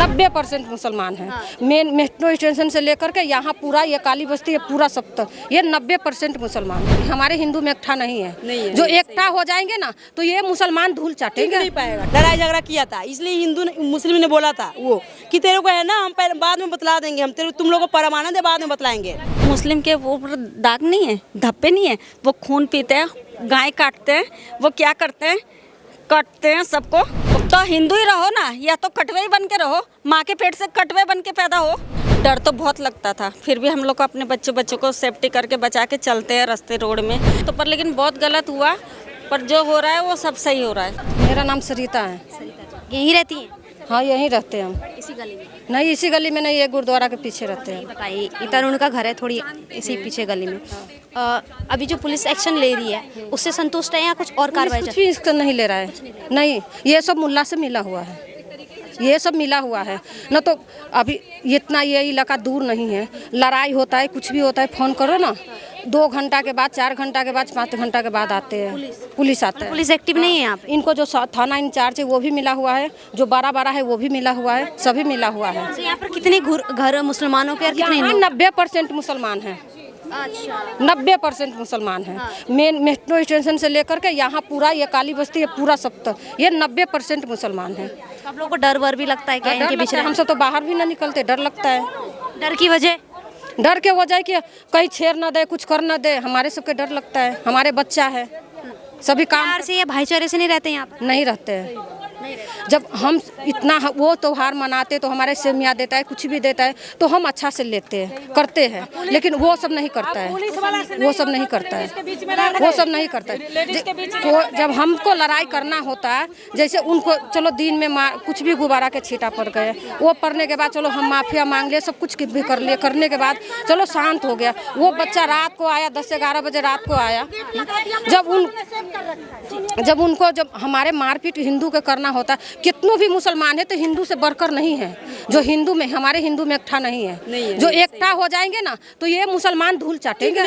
90% मुसलमान हैं। Main metro station से लेकर के यहाँ पूरा ये काली बस्ती है, पूरा सब तक ये 90% मुसलमान है। हमारे हिंदू में एकता नहीं है, जो एकता हो जाएंगे ना तो ये मुसलमान धूल चाटेंगे। नहीं पाएगा। लड़ाई झगड़ा किया था, इसलिए हिंदू मुस्लिम ने बोला था वो कि तेरे को है ना हम पहले बाद में बतला देंगे, हम तुम लोगों को परमानंद है बाद में बतलाएंगे। मुस्लिम के ऊपर दाग नहीं है, धब्बे नहीं है, वो खून पीते हैं, गाय काटते हैं, वो क्या करते हैं, काटते हैं सबको। तो हिंदू ही रहो ना, या तो कटवे ही बन के रहो, माँ के पेट से कटवे बन के पैदा हो। डर तो बहुत लगता था, फिर भी हम लोग को अपने बच्चों को सेफ्टी करके बचा के चलते हैं रास्ते रोड में तो। पर लेकिन बहुत गलत हुआ, पर जो हो रहा है वो सब सही हो रहा है। मेरा नाम सरिता है। यहीं रहती हैं? हाँ यहीं रहते हैं हम। इसी गली में? नहीं इसी गली में नहीं, ये गुरुद्वारा के पीछे रहते हैं। बताइए, इधर उनका घर है थोड़ी इसी पीछे गली में। अभी जो पुलिस एक्शन ले रही है उससे संतुष्ट है या कुछ और कार्रवाई? कुछ भी इसका नहीं ले रहा है, नहीं ये सब मुल्ला से मिला हुआ है, ये सब मिला हुआ है न। तो अभी इतना ये इलाका दूर नहीं है, लड़ाई होता है कुछ भी होता है फ़ोन करो ना, 2 घंटा के बाद 4 घंटा के बाद 5 घंटा के बाद आते हैं, पुलिस आता है। पुलिस एक्टिव नहीं है यहाँ पे? इनको जो थाना इंचार्ज है वो भी मिला हुआ है, जो 12 है वो भी मिला हुआ है, सभी मिला हुआ है। तो यहाँ पर कितने घर मुसलमानों के और कितने यहाँ हिंदू? 90% मुसलमान हैं। अच्छा। 90% मुसलमान हैं। मेन मेट्रो स्टेशन से लेकर के यहाँ पूरा ये काली बस्ती है, पूरा सब तक ये 90% मुसलमान हैं। आप लोगों को डर वर भी लगता है क्या इनके बीच में? हम सब तो बाहर भी ना निकलते, डर लगता है। डर की वजह? डर के वजह कि कहीं छेड़ न दे, कुछ कर न दे, हमारे सबके डर लगता है। हमारे बच्चा है, सभी काम प्यार से या भाईचारे से नहीं रहते यहाँ पर? नहीं रहते हैं। जब हम इतना वो त्योहार मनाते तो हमारे सेमिया देता है, कुछ भी देता है तो हम अच्छा से लेते हैं, करते हैं, लेकिन वो सब नहीं करता है, वो सब नहीं करता है, वो सब नहीं करता है। तो जब हमको लड़ाई करना होता है, जैसे उनको चलो दिन में कुछ भी गुब्बारा के छींटा पड़ गए, वो पड़ने के बाद चलो हम माफिया मांग लिए, सब कुछ भी कर लिए, करने के बाद चलो शांत हो गया। वो बच्चा रात को आया, 10 से 11 बजे रात को आया, जब हमारे मारपीट हिंदू के करना होता, कितनों भी मुसलमान है तो हिंदू से बढ़कर नहीं है। जो हिंदू में हमारे हिंदू में एकता नहीं है, जो एकता हो जाएंगे ना तो ये मुसलमान धूल चाटेंगे,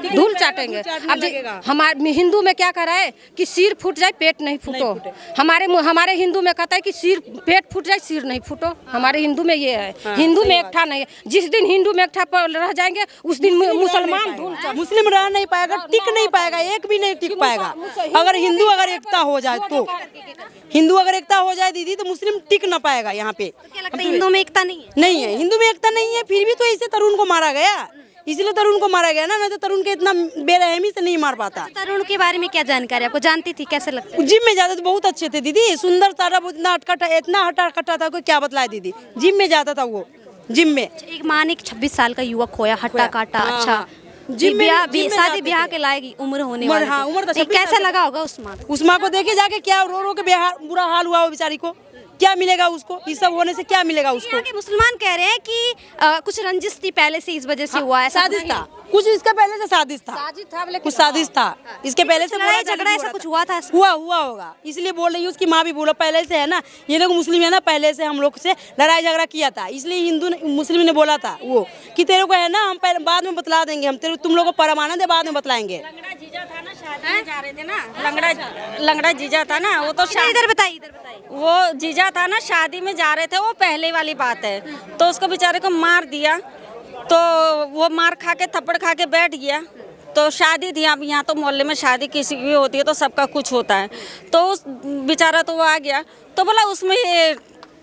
धूल चाटेंगे। अब हमारे हिंदू में क्या करा है कि सिर फूट जाए पेट नहीं फूटो, हमारे हिंदू में कहता है कि सिर पेट फूट जाए सिर नहीं फूटो। हमारे हिंदू में ये है, हिंदू में एकता नहीं है। जिस दिन हिंदू में एकता पर रह जाएंगे उस दिन मुसलमान धूल, मुस्लिम रह नहीं पाएगा, टिक नहीं पाएगा, एक भी नहीं टिक पाएगा। अगर हिंदू अगर एकता हो जाए तो, हिंदू अगर एकता हो जाए दीदी तो मुस्लिम टिक ना पाएगा यहाँ पे। क्या लगता है हिंदू में एकता नहीं है? नहीं है, हिंदू में एकता नहीं है, फिर भी तो इसे तरुण को मारा गया, इसलिए तरुण को मारा गया ना, नहीं तो तरुण के इतना बेरहमी से नहीं मार पाता। तरुण के बारे में क्या जानकारी आपको? जानती थी, कैसे लगता है? जिम में जाते तो बहुत अच्छे थे दीदी, सुंदर सारा इतना इतना हटा कटा था, कोई क्या बतलाए दीदी। जिम में जाता था वो, जिम में। एक माँ ने 26 साल का युवक खोया, हट्टा काटा। अच्छा, शादी ब्याह के लायक उम्र होने वाली। हाँ, उम्र था। कैसा लगा होगा उस माँ को देखे जाके, क्या रो रो के बुरा हाल हुआ वो बेचारी को, क्या मिलेगा उसको, ये सब होने से क्या मिलेगा उसको? यहाँ के मुसलमान कह रहे हैं कि कुछ रंजिश थी पहले से, इस वजह से हुआ है, साजिश था कुछ, इसका पहले से साजिश था, कुछ साजिश था इसके पहले से। लड़ाई झगड़ा ऐसा कुछ हुआ था? हुआ होगा, इसलिए बोल रही हूँ। उसकी माँ भी बोलो पहले से है ना, ये लोग मुस्लिम है ना, पहले से हम लोग से लड़ाई झगड़ा किया था, इसलिए हिंदू मुस्लिम ने बोला था वो कि तेरे को है ना हम पहले बाद में बतला देंगे, हम तुम लोग को परमानंद है बाद में बतलाएंगे। जा रहे थे ना, लंगड़ा जीजा था ना, वो तो इधर बताइए। वो जीजा था ना, शादी में जा रहे थे, वो पहले वाली बात है। तो उसको बेचारे को मार दिया, तो वो मार खा के थप्पड़ खा के बैठ गया। तो शादी थी, अब यहाँ तो मोहल्ले में शादी किसी की भी होती है तो सबका कुछ होता है, तो उस बेचारा तो वो आ गया, तो बोला उसमें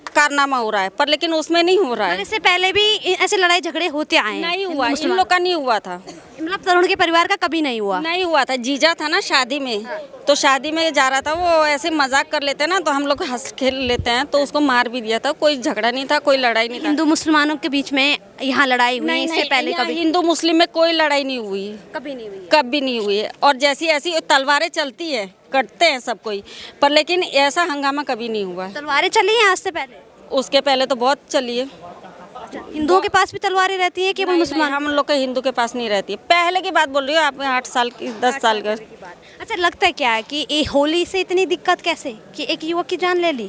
कारनामा हो रहा है, पर लेकिन उसमें नहीं हो रहा है। इससे पहले भी ऐसे लड़ाई झगड़े होते आए हैं? नहीं हुआ, इन लोग का नहीं हुआ था, मतलब तरुण के परिवार का कभी नहीं हुआ था। जीजा था ना शादी में, तो शादी में जा रहा था, वो ऐसे मजाक कर लेते ना, तो हम लोग हंस खेल लेते हैं, तो उसको मार भी दिया था। कोई झगड़ा नहीं था, कोई लड़ाई नहीं था। हिंदू मुसलमानों के बीच में यहाँ लड़ाई हुई? इससे पहले कभी हिंदू मुस्लिम में कोई लड़ाई नहीं हुई, कभी नहीं हुई? कभी नहीं हुई है। और जैसी ऐसी तलवारें चलती है, करते हैं सब कोई, पर लेकिन ऐसा हंगामा कभी नहीं हुआ। तलवारें चली हैं आज से पहले? उसके पहले तो बहुत चली है। हिंदुओं के पास भी तलवारें रहती हैं कि मुसलमान? हम लोग के हिंदू के पास नहीं रहती है। पहले की बात बोल रही हो आप, 8 साल की, 10 साल का। अच्छा, लगता है क्या है कि ये होली से इतनी दिक्कत कैसे कि एक युवक की जान ले ली?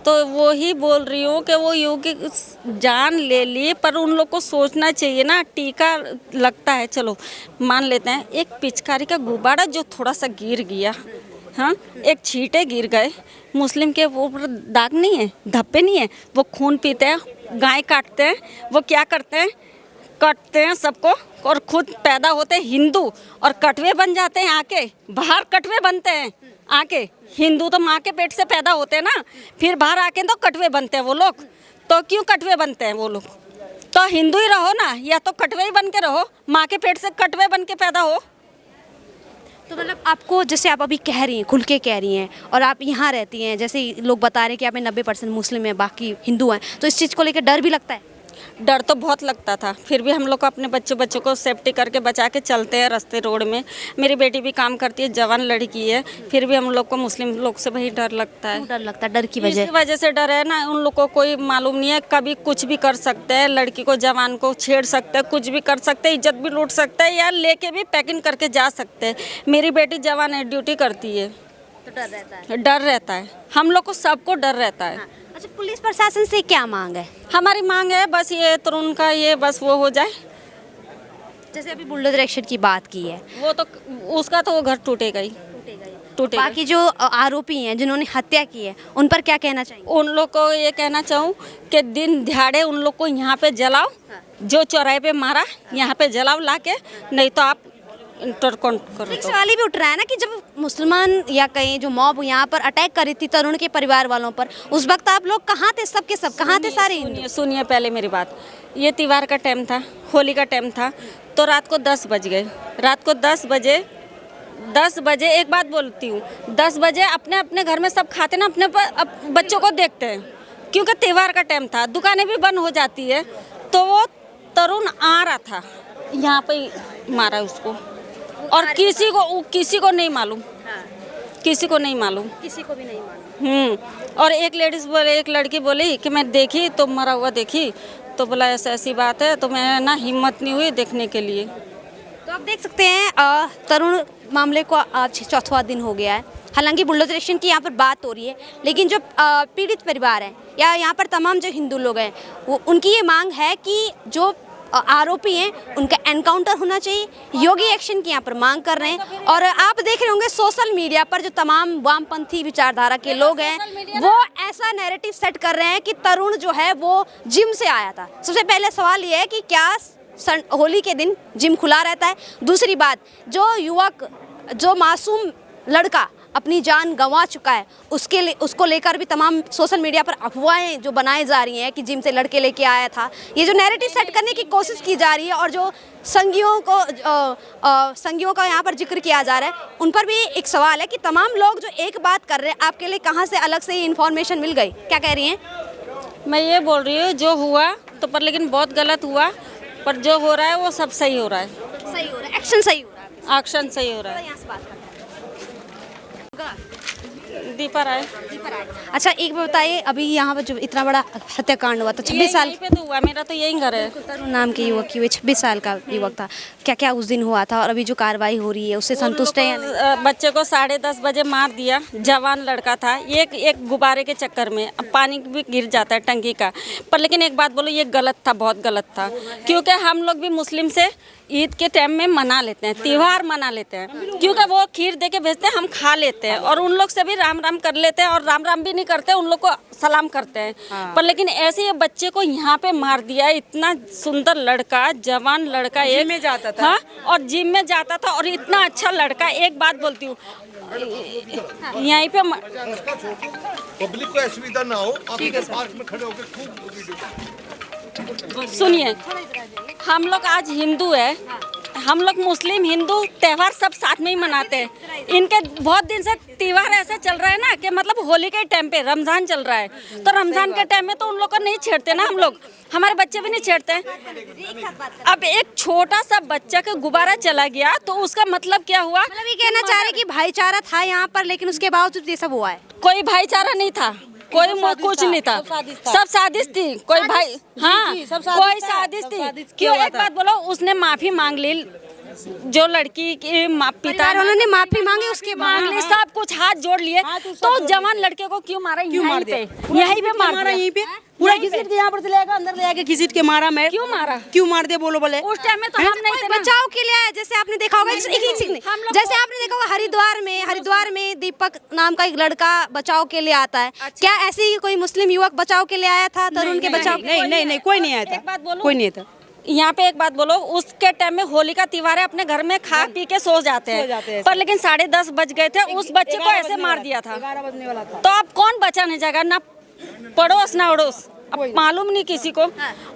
तो वो ही बोल रही हूँ कि वो युवक की जान ले ली, पर उन लोग को सोचना चाहिए ना। टीका लगता है, चलो मान लेते हैं, एक पिचकारी का गुब्बारा जो थोड़ा सा गिर गया हाँ, एक छींटे गिर गए, मुस्लिम के ऊपर दाग नहीं है, धब्बे नहीं है, वो खून पीते हैं, गाय काटते हैं, वो क्या करते हैं, कटते हैं सबको और खुद पैदा होते हैं हिंदू और कटवे बन जाते हैं आके, बाहर कटवे बनते हैं आके। हिंदू तो माँ के पेट से पैदा होते हैं ना, फिर बाहर आके तो कटवे बनते हैं वो लोग। तो क्यों कटवे बनते हैं वो लोग? तो हिंदू ही रहो ना, या तो कटवे ही बन के रहो, माँ के पेट से कटवे बन के पैदा हो। तो मतलब आपको, जैसे आप अभी कह रही हैं, खुल के कह रही हैं, और आप यहाँ रहती हैं, जैसे लोग बता रहे हैं कि आप में 90% मुस्लिम हैं, बाकी हिंदू हैं, तो इस चीज़ को लेकर डर भी लगता है? डर तो बहुत लगता था, फिर भी हम लोग को अपने बच्चों को सेफ्टी करके बचा के चलते हैं रास्ते रोड में। मेरी बेटी भी काम करती है, जवान लड़की है, फिर भी हम लोग को मुस्लिम लोग से वही डर लगता है। डर लगता है? डर की इस वजह से डर है ना, उन लोग को कोई मालूम नहीं है, कभी कुछ भी कर सकते हैं, लड़की को जवान को छेड़ सकते हैं, कुछ भी कर सकते हैं, इज्जत भी लूट सकते हैं या लेके भी पैकिंग करके जा सकते हैं। मेरी बेटी जवान है, ड्यूटी करती है, तो डर रहता है? डर रहता है, हम लोग को सबको डर रहता है। अच्छा, पुलिस प्रशासन से क्या मांग है? हमारी मांग है बस ये तरुण का ये बस वो हो जाए। जैसे अभी बुलडोजर एक्शन की बात की है, वो तो उसका तो वो घर टूटेगा ही, टूटेगा। बाकी जो आरोपी हैं जिन्होंने हत्या की है, उन पर क्या कहना चाहिए? उन लोग को ये कहना चाहूँ कि दिन दिहाड़े उन लोग को यहाँ पे जलाओ, जो चौराहे पे मारा यहाँ पे जलाओ लाके, नहीं तो आप इंटरकॉन्ट करो। एक सवाल ये भी उठ रहा है ना कि जब मुसलमान या कहीं जो मॉब यहाँ पर अटैक करी थी तरुण के परिवार वालों पर, उस वक्त आप लोग कहाँ थे? सब के सब कहाँ थे? सारे हिंदू? सुनिए पहले मेरी बात, ये त्योहार का टाइम था, होली का टाइम था, तो रात को 10 बज गए। रात को 10 बजे एक बात बोलती हूँ, 10 बजे अपने अपने घर में सब खाते ना, अपने बच्चों को देखते हैं, क्योंकि त्योहार का टाइम था, दुकानें भी बंद हो जाती है। तो वो तरुण आ रहा था, यहाँ पे मारा उसको, और किसी को नहीं मालूम, किसी को नहीं मालूम, किसी को भी नहीं मालूम। और एक लेडीज़ बोले, एक लड़की बोली कि मैं देखी तो मरा हुआ देखी, तो बोला ऐसी बात है, तो मैं ना हिम्मत नहीं हुई देखने के लिए। तो आप देख सकते हैं तरुण मामले को आज 4वां दिन हो गया है। हालांकि बुलडोजर एक्शन की यहाँ पर बात हो रही है, लेकिन जो पीड़ित परिवार है या यहाँ पर तमाम जो हिंदू लोग हैं, वो उनकी ये मांग है कि जो आरोपी हैं उनका एनकाउंटर होना चाहिए। योगी एक्शन की यहाँ पर मांग कर रहे हैं। और आप देख रहे होंगे सोशल मीडिया पर जो तमाम वामपंथी विचारधारा के लोग हैं वो ऐसा नैरेटिव सेट कर रहे हैं कि तरुण जो है वो जिम से आया था। सबसे पहले सवाल ये है कि क्या होली के दिन जिम खुला रहता है? दूसरी बात, जो युवक, जो मासूम लड़का अपनी जान गंवा चुका है, उसको लेकर भी तमाम सोशल मीडिया पर अफवाहें जो बनाई जा रही हैं कि जिम से लड़के लेके आया था, ये जो नैरेटिव सेट करने की कोशिश की जा रही है और जो संगियों का यहाँ पर जिक्र किया जा रहा है, उन पर भी एक सवाल है कि तमाम लोग जो एक बात कर रहे हैं, आपके लिए कहाँ से अलग से ये इन्फॉर्मेशन मिल गई? क्या कह रही हैं? मैं ये बोल रही हूँ जो हुआ तो पर लेकिन बहुत गलत हुआ, पर जो हो रहा है वो सब सही हो रहा है, सही हो रहा है, एक्शन सही हो रहा है, एक्शन सही हो रहा है। यहाँ से बात करते हैं। दीपा राय। अच्छा, एक बात बताइए, अभी यहाँ पर जो इतना बड़ा हत्याकांड हुआ था, 26 साल पे तो हुआ, मेरा तो यही घर है। तरुण नाम के युवक की, 26 साल का युवक था, क्या क्या उस दिन हुआ था और अभी जो कार्रवाई हो रही है उससे संतुष्ट है या नहीं? बच्चे को 10:30 बजे मार दिया, जवान लड़का था, एक गुब्बारे के चक्कर में। अब पानी भी गिर जाता है टंकी का, पर लेकिन एक बात बोलो, ये गलत था, बहुत गलत था, क्योंकि हम लोग भी मुस्लिम से ईद के टाइम में मना लेते हैं, त्यौहार मना लेते हैं, क्योंकि वो खीर दे के भेजते हैं, हम खा लेते हैं और उन लोग से भी राम राम कर लेते हैं, और राम राम भी नहीं करते, उन लोग को सलाम करते हैं। पर लेकिन ऐसे ये बच्चे को यहाँ पे मार दिया, इतना सुंदर लड़का, जवान लड़का, एक में जाता था, हाँ, और जिम में जाता था, और इतना अच्छा लड़का। एक बात बोलती हूँ, यहीं पे पब्लिक को असुविधा ना हो, आप पार्क में खड़े होकर खूब सुनिए, हम लोग आज हिंदू है, हम लोग मुस्लिम हिंदू त्यौहार सब साथ में ही मनाते हैं। इनके बहुत दिन से त्यौहार ऐसे चल रहा है ना कि मतलब होली के टाइम पे रमज़ान चल रहा है, तो रमज़ान के टाइम में तो उन लोग को नहीं छेड़ते ना, हम लोग, हमारे बच्चे भी नहीं छेड़ते हैं। अब एक छोटा सा बच्चा का गुब्बारा चला गया तो उसका मतलब क्या हुआ? मतलब ये कहना चाह रहे कि भाईचारा था यहाँ पर, लेकिन उसके बावजूद ये सब हुआ है। कोई भाईचारा नहीं था, कोई कुछ नहीं था, सब साजिश थी। कोई भाई, हाँ, कोई साजिश थी। क्यों? एक बात बोलो, उसने माफी मांग ली, जो लड़की के पिता परिवार वालों ने माफी मांगी, उसके बाद मांगने सब कुछ हाथ जोड़ लिए, तो जवान लड़के को क्यों मारा? यहीं पे मार दिया। यहीं पे पूरा घसीट के यहाँ पर से लेकर अंदर ले आके घसीट के मारा। मैं क्यों मारा? क्यों मार दे बोलो बोले? उस टाइम में तो हम नहीं थे ना। बचाव के लिए आया, जैसे आपने देखा होगा जैसे आपने देखा होगा हरिद्वार में दीपक नाम का एक लड़का बचाव के लिए आता है। क्या ऐसे ही कोई मुस्लिम युवक बचाव के लिए आया था तरुण के बचाव? नहीं, कोई नहीं आया था। एक बात बोलूं? कोई नहीं था। यहाँ पे एक बात बोलो, उसके टाइम में होली का त्योहार है, अपने घर में खा पी के सो जाते हैं, पर लेकिन 10:30 बज गए थे, उस बच्चे को ऐसे मार दिया था। 11 बजने वाला था। तो अब कौन बचा नहीं जाएगा? ना पड़ोस ना अड़ोस, अब मालूम नहीं किसी को।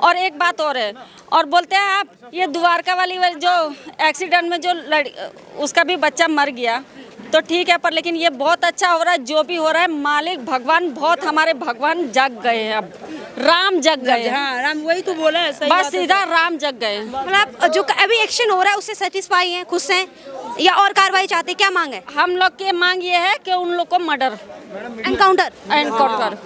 और एक बात और है, और बोलते हैं आप ये द्वारका वाली जो एक्सीडेंट में जो उसका भी बच्चा मर गया, तो ठीक है, पर लेकिन ये बहुत अच्छा हो रहा है जो भी हो रहा है। मालिक भगवान बहुत, हमारे भगवान जग गए हैं, अब राम जग गए हैं। हाँ, राम वही तो बोला है, सही बस बात है। सीधा राम जग गए। मतलब जो अभी एक्शन हो रहा है उससे सेटिस्फाई हैं, खुश हैं, या और कार्रवाई चाहते हैं? क्या मांग है? हम लोग की मांग ये है कि उन लोग को मर्डर एनकाउंटर एनकाउंटर